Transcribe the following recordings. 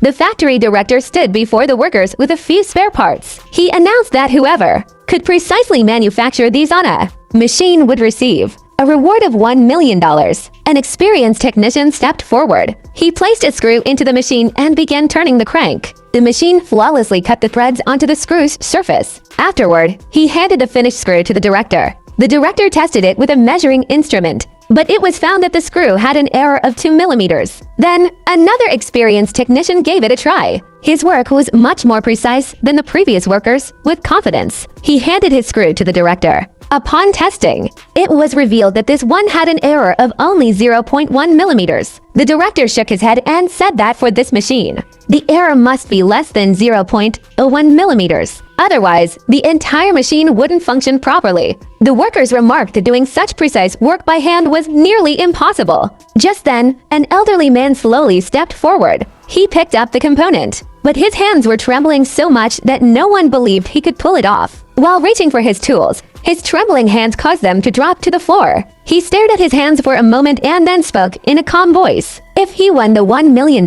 The factory director stood before the workers with a few spare parts. He announced that whoever could precisely manufacture these on a machine would receive a reward of $1 million. An experienced technician stepped forward. He placed a screw into the machine and began turning the crank. The machine flawlessly cut the threads onto the screw's surface. Afterward, he handed the finished screw to the director. The director tested it with a measuring instrument, but it was found that the screw had an error of 2 millimeters. Then, another experienced technician gave it a try. His work was much more precise than the previous workers. With confidence, he handed his screw to the director. Upon testing, it was revealed that this one had an error of only 0.1 millimeters. The director shook his head and said that for this machine, the error must be less than 0.01 millimeters. Otherwise, the entire machine wouldn't function properly. The workers remarked that doing such precise work by hand was nearly impossible. Just then, an elderly man slowly stepped forward. He picked up the component, but his hands were trembling so much that no one believed he could pull it off. While reaching for his tools, his trembling hands caused them to drop to the floor. He stared at his hands for a moment and then spoke in a calm voice. If he won the $1 million,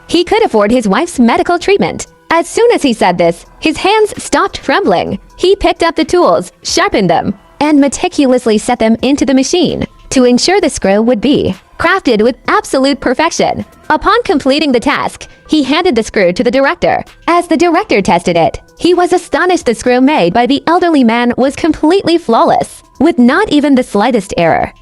he could afford his wife's medical treatment. As soon as he said this, his hands stopped trembling. He picked up the tools, sharpened them, and meticulously set them into the machine to ensure the screw would be crafted with absolute perfection. Upon completing the task, he handed the screw to the director. As the director tested it, he was astonished the screw made by the elderly man was completely flawless, with not even the slightest error.